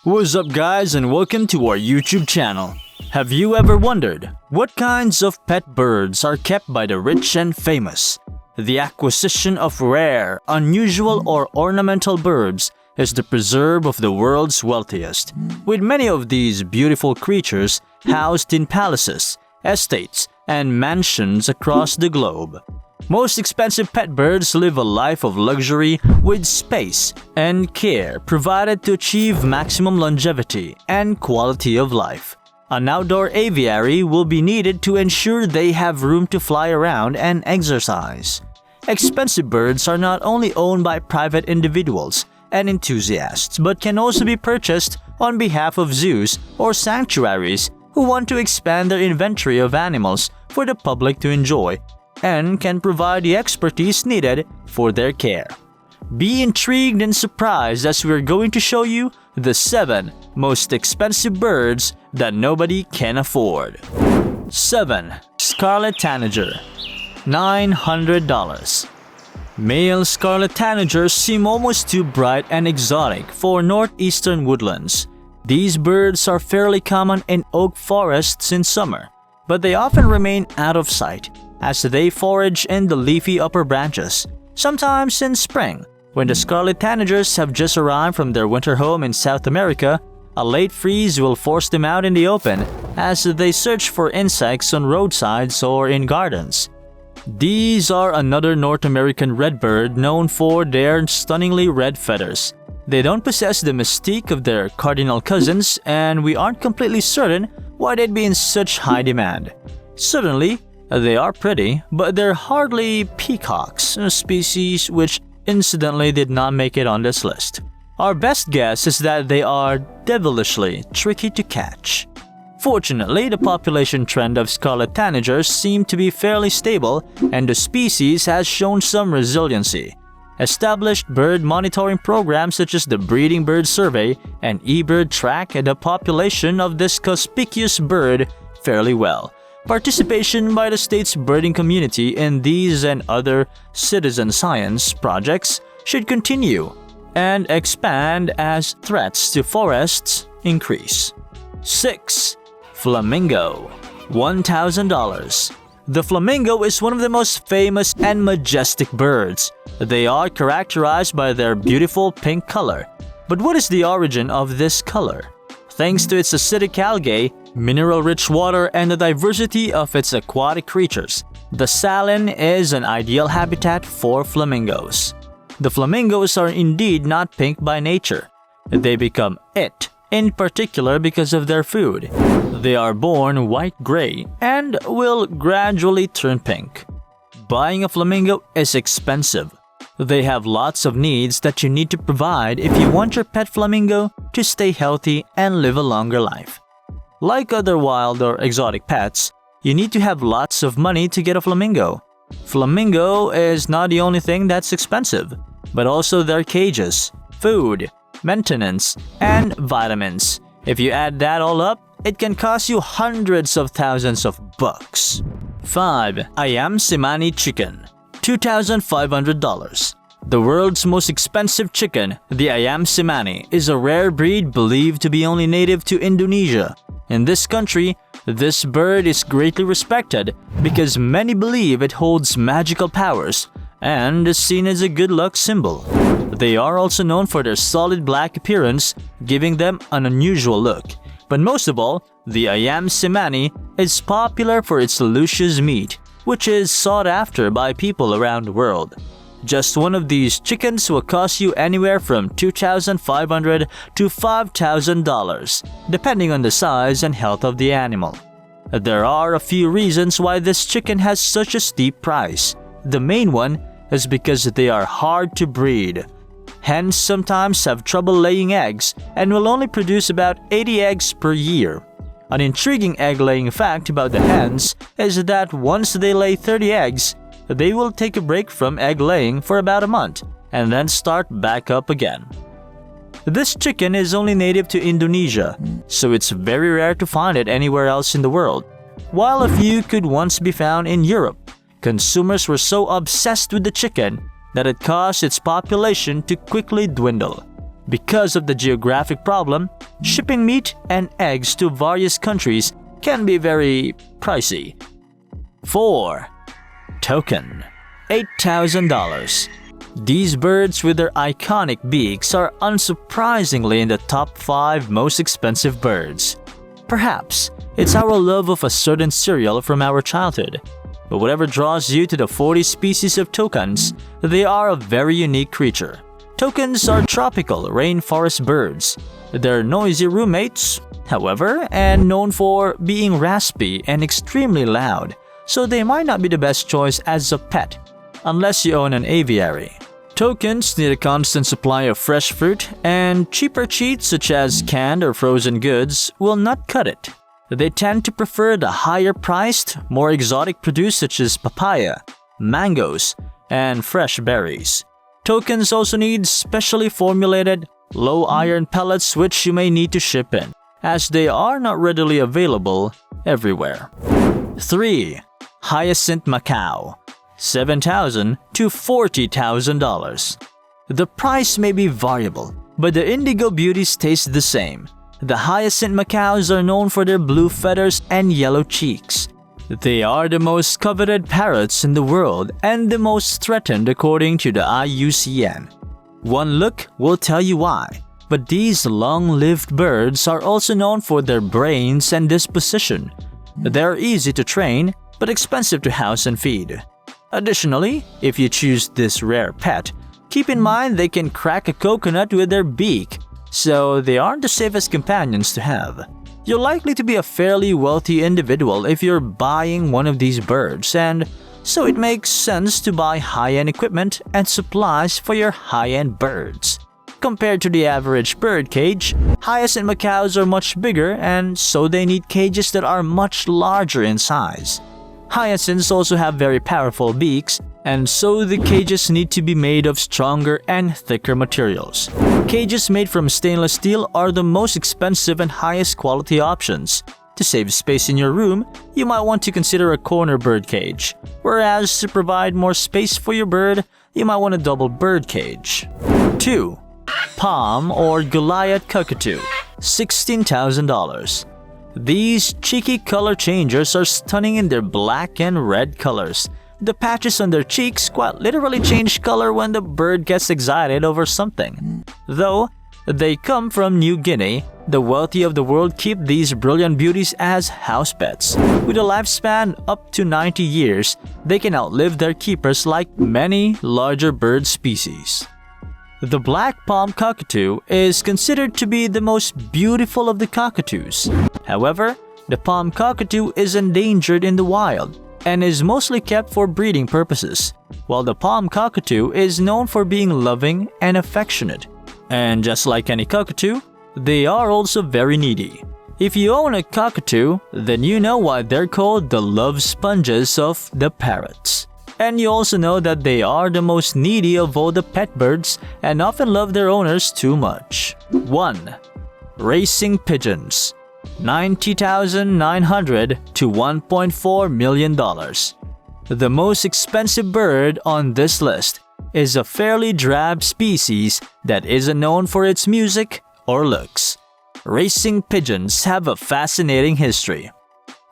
What's up guys and welcome to our YouTube channel. Have you ever wondered what kinds of pet birds are kept by the rich and famous? The acquisition of rare, unusual or ornamental birds is the preserve of the world's wealthiest, with many of these beautiful creatures housed in palaces, estates, and mansions across the globe. Most expensive pet birds live a life of luxury with space and care provided to achieve maximum longevity and quality of life. An outdoor aviary will be needed to ensure they have room to fly around and exercise. Expensive birds are not only owned by private individuals and enthusiasts but can also be purchased on behalf of zoos or sanctuaries who want to expand their inventory of animals for the public to enjoy and can provide the expertise needed for their care. Be intrigued and surprised as we're going to show you the 7 most expensive birds that nobody can afford. 7. Scarlet Tanager, $900. Male scarlet tanagers seem almost too bright and exotic for northeastern woodlands. These birds are fairly common in oak forests in summer, but they often remain out of sight as they forage in the leafy upper branches, sometimes in spring. When the scarlet tanagers have just arrived from their winter home in South America, a late freeze will force them out in the open as they search for insects on roadsides or in gardens. These are another North American redbird known for their stunningly red feathers. They don't possess the mystique of their cardinal cousins, and we aren't completely certain why they'd be in such high demand. Certainly, they are pretty, but they're hardly peacocks, a species which incidentally did not make it on this list. Our best guess is that they are devilishly tricky to catch. Fortunately, the population trend of scarlet tanagers seems to be fairly stable and the species has shown some resiliency. Established bird monitoring programs such as the Breeding Bird Survey and eBird track the population of this conspicuous bird fairly well. Participation by the state's birding community in these and other citizen science projects should continue and expand as threats to forests increase. 6. Flamingo, $1,000. The flamingo is one of the most famous and majestic birds. They are characterized by their beautiful pink color. But what is the origin of this color? Thanks to its acidic algae, mineral-rich water, and the diversity of its aquatic creatures, the saline is an ideal habitat for flamingos. The flamingos are indeed not pink by nature. They become it, in particular because of their food. They are born white-gray and will gradually turn pink. Buying a flamingo is expensive. They have lots of needs that you need to provide if you want your pet flamingo to stay healthy and live a longer life. Like other wild or exotic pets, you need to have lots of money to get a flamingo. Flamingo is not the only thing that's expensive, but also their cages, food, maintenance, and vitamins. If you add that all up, it can cost you hundreds of thousands of bucks. 5. Ayam Cemani Chicken, $2,500. The world's most expensive chicken, the Ayam Cemani, is a rare breed believed to be only native to Indonesia. In this country, this bird is greatly respected because many believe it holds magical powers and is seen as a good luck symbol. They are also known for their solid black appearance, giving them an unusual look. But most of all, the Ayam Cemani is popular for its luscious meat, which is sought after by people around the world. Just one of these chickens will cost you anywhere from $2,500 to $5,000, depending on the size and health of the animal. There are a few reasons why this chicken has such a steep price. The main one is because they are hard to breed. Hens sometimes have trouble laying eggs and will only produce about 80 eggs per year. An intriguing egg-laying fact about the hens is that once they lay 30 eggs, they will take a break from egg-laying for about a month and then start back up again. This chicken is only native to Indonesia, so it's very rare to find it anywhere else in the world. While a few could once be found in Europe, consumers were so obsessed with the chicken that it caused its population to quickly dwindle. Because of the geographic problem, shipping meat and eggs to various countries can be very pricey. 4. Toucan, $8,000. These birds with their iconic beaks are unsurprisingly in the top 5 most expensive birds. Perhaps it's our love of a certain cereal from our childhood. But whatever draws you to the 40 species of toucans, they are a very unique creature. Toucans are tropical rainforest birds. They're noisy roommates, however, and known for being raspy and extremely loud, so they might not be the best choice as a pet, unless you own an aviary. Toucans need a constant supply of fresh fruit, and cheaper treats such as canned or frozen goods will not cut it. They tend to prefer the higher-priced, more exotic produce such as papaya, mangoes, and fresh berries. Toucans also need specially formulated, low-iron pellets which you may need to ship in, as they are not readily available everywhere. 3. Hyacinth macaw, $7,000 to $40,000. The price may be variable, but the indigo beauties taste the same. The hyacinth macaws are known for their blue feathers and yellow cheeks. They are the most coveted parrots in the world and the most threatened according to the IUCN. One look will tell you why, but these long-lived birds are also known for their brains and disposition. They are easy to train, but expensive to house and feed. Additionally, if you choose this rare pet, keep in mind they can crack a coconut with their beak, so they aren't the safest companions to have. You're likely to be a fairly wealthy individual if you're buying one of these birds, and so it makes sense to buy high-end equipment and supplies for your high-end birds. Compared to the average bird cage, hyacinth macaws are much bigger, and so they need cages that are much larger in size. Hyacinths also have very powerful beaks, and so the cages need to be made of stronger and thicker materials. Cages made from stainless steel are the most expensive and highest quality options. To save space in your room, you might want to consider a corner bird cage, whereas to provide more space for your bird, you might want a double bird cage. 2. Palm or Goliath cockatoo, $16,000. These cheeky color changers are stunning in their black and red colors. The patches on their cheeks quite literally change color when the bird gets excited over something. Though they come from New Guinea, the wealthy of the world keep these brilliant beauties as house pets. With a lifespan up to 90 years, they can outlive their keepers like many larger bird species. The black palm cockatoo is considered to be the most beautiful of the cockatoos. However, the palm cockatoo is endangered in the wild and is mostly kept for breeding purposes, while the palm cockatoo is known for being loving and affectionate. And just like any cockatoo, they are also very needy. If you own a cockatoo, then you know why they're called the love sponges of the parrots. And you also know that they are the most needy of all the pet birds and often love their owners too much. 1. Racing pigeons, $90,900 to $1.4 million. The most expensive bird on this list is a fairly drab species that isn't known for its music or looks. Racing pigeons have a fascinating history.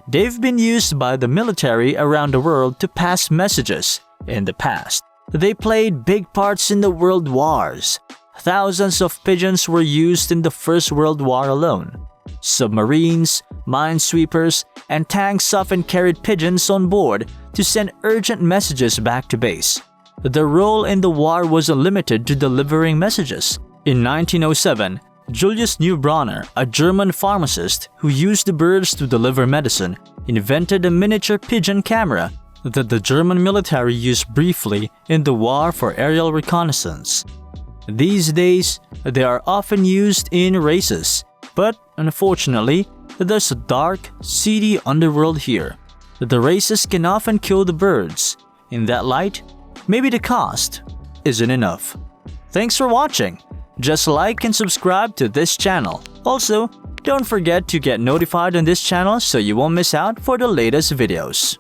They've been used by the military around the world to pass messages in the past. They played big parts in the world wars. Thousands of pigeons were used in the First World War alone. Submarines, minesweepers, and tanks often carried pigeons on board to send urgent messages back to base. Their role in the war wasn't limited to delivering messages. In 1907, Julius Neubronner, a German pharmacist who used the birds to deliver medicine, invented a miniature pigeon camera that the German military used briefly in the war for aerial reconnaissance. These days, they are often used in races, but unfortunately, there's a dark, seedy underworld here. The races can often kill the birds. In that light, maybe the cost isn't enough. Thanks for watching. Just like and subscribe to this channel. Also, don't forget to get notified on this channel so you won't miss out for the latest videos.